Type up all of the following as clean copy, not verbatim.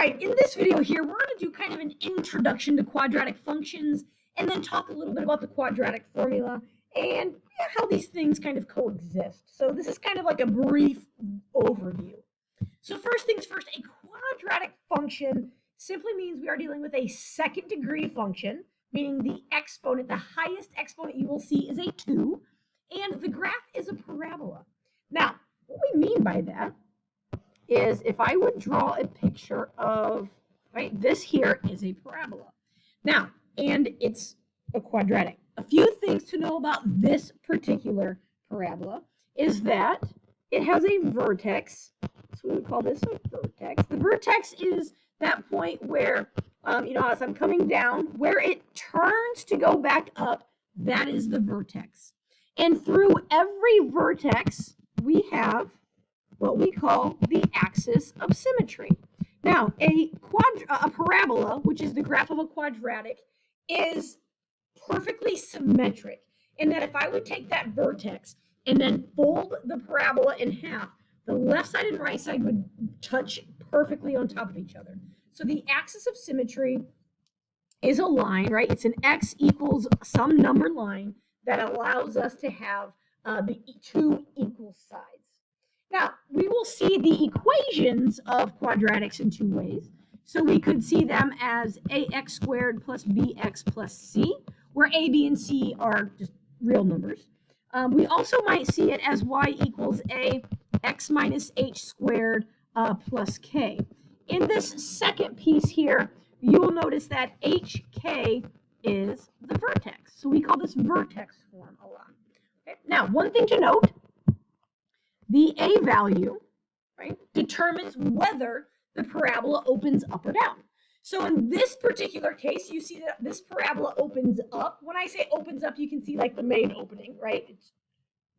right, in this video here, we're going to do kind of an introduction to quadratic functions and then talk a little bit about the quadratic formula and how these things kind of coexist. So this is kind of like a brief overview. So first things first, a quadratic function simply means we are dealing with a second degree function, meaning the exponent, the highest exponent you will see is a 2, and the graph is a parabola. Now, what we mean by that is if I would draw a picture of, right, this here is a parabola. Now, and it's a quadratic. A few things to know about this particular parabola is that it has a vertex. So we would call this a vertex. The vertex is that point where, as I'm coming down, where it turns to go back up, that is the vertex. And through every vertex, we have what we call the axis of symmetry. Now, a parabola, which is the graph of a quadratic, is perfectly symmetric in that if I would take that vertex and then fold the parabola in half, the left side and right side would touch perfectly on top of each other. So the axis of symmetry is a line, right? It's an x equals some number line that allows us to have the two equal sides. Now, we will see the equations of quadratics in two ways. So we could see them as ax squared plus bx plus c, where a, b, and c are just real numbers. We also might see it as y equals a x minus h squared plus k. In this second piece here, you'll notice that hk is the vertex. So we call this vertex form a lot. Okay? Now, one thing to note, the a value, right, determines whether the parabola opens up or down. So in this particular case, you see that this parabola opens up. When I say opens up, you can see like the main opening, right? It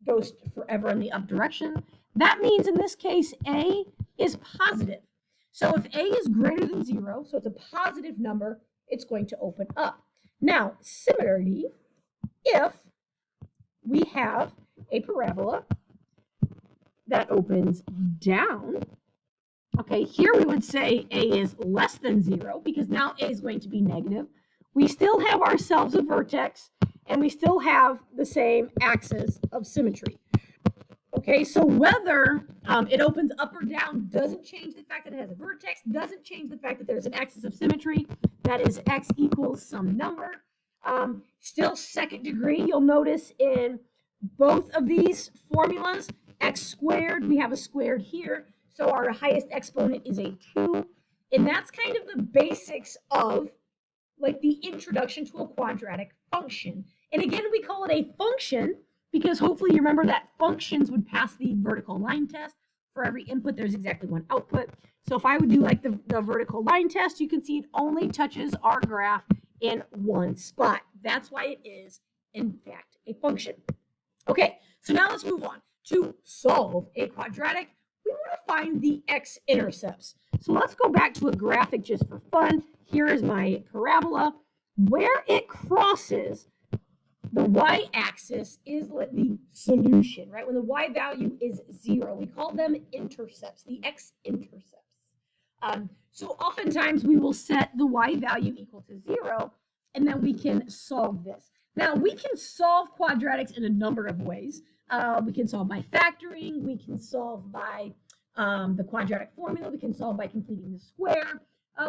goes forever in the up direction. That means in this case, a is positive. So if a is greater than 0, so it's a positive number, it's going to open up. Now, similarly, if we have a parabola that opens down, okay, here we would say a is less than 0 because now a is going to be negative. We still have ourselves a vertex and we still have the same axis of symmetry. Okay, so whether it opens up or down doesn't change the fact that it has a vertex, doesn't change the fact that there's an axis of symmetry. That is x equals some number. Still second degree. You'll notice in both of these formulas, x squared, we have a squared here. So our highest exponent is a 2. And that's kind of the basics of like the introduction to a quadratic function. And again, we call it a function because hopefully you remember that functions would pass the vertical line test. For every input, there's exactly one output. So if I would do like the vertical line test, you can see it only touches our graph in one spot. That's why it is, in fact, a function. Okay, so now let's move on. To solve a quadratic, we want to find the x-intercepts. So let's go back to a graphic just for fun. Here is my parabola. Where it crosses the y-axis is the solution, right? When the y value is 0, we call them intercepts, the x-intercepts. So oftentimes we will set the y value equal to 0, and then we can solve this. Now, we can solve quadratics in a number of ways. We can solve by factoring. We can solve by the quadratic formula. We can solve by completing the square.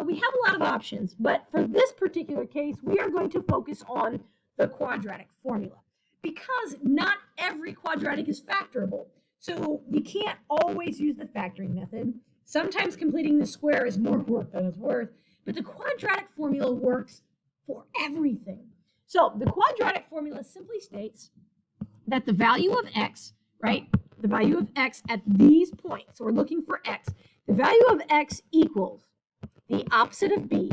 We have a lot of options, but for this particular case, we are going to focus on the quadratic formula because not every quadratic is factorable. So you can't always use the factoring method. Sometimes completing the square is more work than it's worth, but the quadratic formula works for everything. So the quadratic formula simply states that the value of x, right, the value of x at these points, so we're looking for x, the value of x equals the opposite of b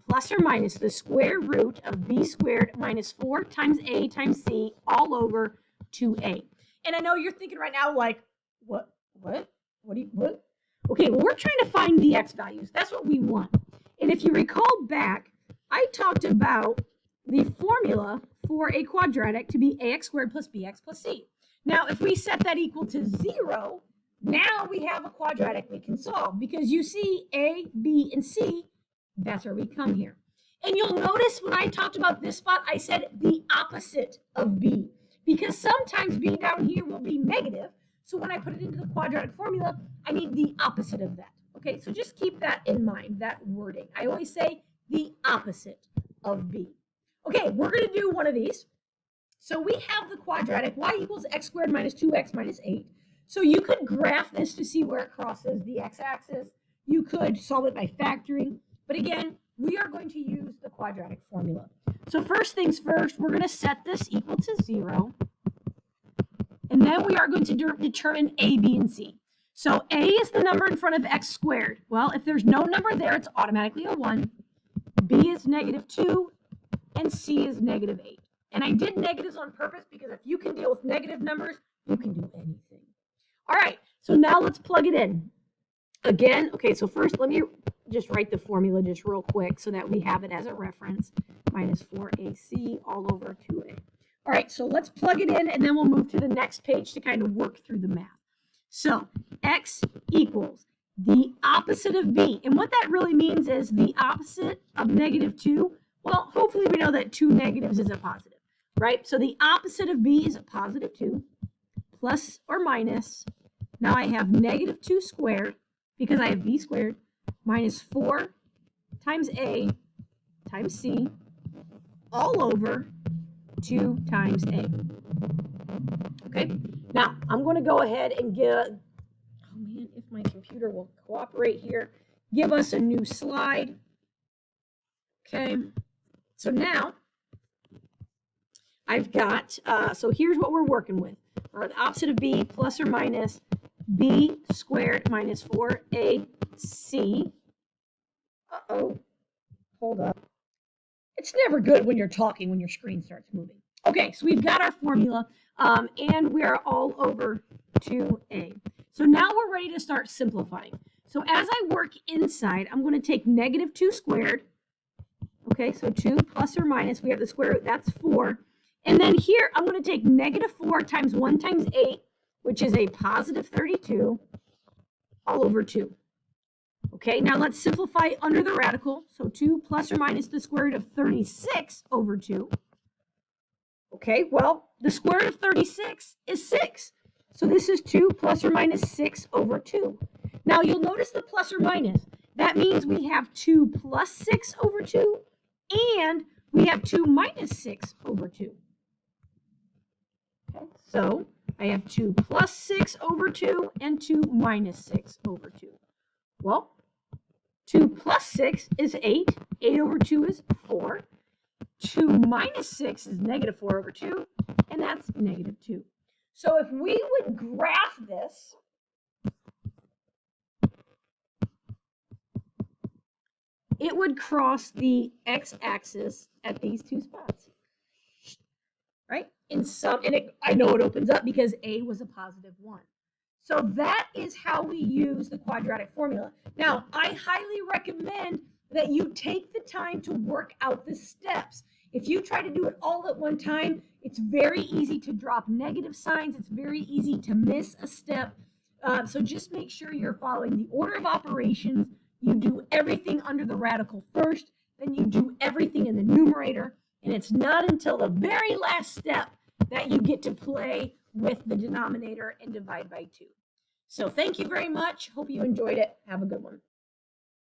plus or minus the square root of b squared minus 4 times a times c all over 2a. And I know you're thinking right now, like, what? Okay, well, we're trying to find the x values. That's what we want. And if you recall back, I talked about the formula for a quadratic to be ax squared plus bx plus c. Now, if we set that equal to 0, Now we have a quadratic we can solve because you see A, B, and C, that's where we come here. And you'll notice when I talked about this spot, I said the opposite of B because sometimes B down here will be negative. So when I put it into the quadratic formula, I need the opposite of that. Okay, so just keep that in mind, that wording. I always say the opposite of B. Okay, we're going to do one of these. So we have the quadratic y equals x squared minus 2x minus 8. So you could graph this to see where it crosses the x-axis. You could solve it by factoring. But again, we are going to use the quadratic formula. So first things first, we're going to set this equal to 0. And then we are going to determine a, b, and c. So a is the number in front of x squared. Well, if there's no number there, it's automatically a 1. B is negative 2. And c is negative 8. And I did negatives on purpose because if you can deal with negative numbers, you can do anything. All right, so now let's plug it in. Again, okay, so first let me just write the formula just real quick so that we have it as a reference. Minus 4ac all over 2a. All right, so let's plug it in and then we'll move to the next page to kind of work through the math. So x equals the opposite of b. And what that really means is the opposite of negative 2. Well, hopefully we know that 2 negatives is a positive, right? So the opposite of b is a positive 2 plus or minus. Now I have negative 2 squared because I have b squared minus 4 times a times c all over 2 times a. Okay, now I'm going to go ahead and oh man, if my computer will cooperate here, give us a new slide. Okay, so now I've got, so here's what we're working with. The opposite of b plus or minus b squared minus 4ac. Uh-oh, hold up. It's never good when you're talking when your screen starts moving. Okay, so we've got our formula, and we are all over 2a. So now we're ready to start simplifying. So as I work inside, I'm going to take negative 2 squared. Okay, so 2 plus or minus, we have the square root, that's 4. And then here, I'm going to take negative 4 times 1 times 8, which is a positive 32, all over 2. Okay, now let's simplify under the radical. So 2 plus or minus the square root of 36 over 2. Okay, well, the square root of 36 is 6. So this is 2 plus or minus 6 over 2. Now you'll notice the plus or minus. That means we have 2 plus 6 over 2, and we have 2 minus 6 over 2. Okay, so I have 2 plus 6 over 2 and 2 minus 6 over 2. Well, 2 plus 6 is 8. 8 over 2 is 4. 2 minus 6 is negative 4 over 2, and that's negative 2. So if we would graph this, it would cross the x-axis at these two spots, right? And I know it opens up because a was a positive 1. So that is how we use the quadratic formula. Now, I highly recommend that you take the time to work out the steps. If you try to do it all at one time, it's very easy to drop negative signs. It's very easy to miss a step. So just make sure you're following the order of operations. You do everything under the radical first, then you do everything in the numerator, and it's not until the very last step that you get to play with the denominator and divide by 2. So thank you very much. Hope you enjoyed it. Have a good one.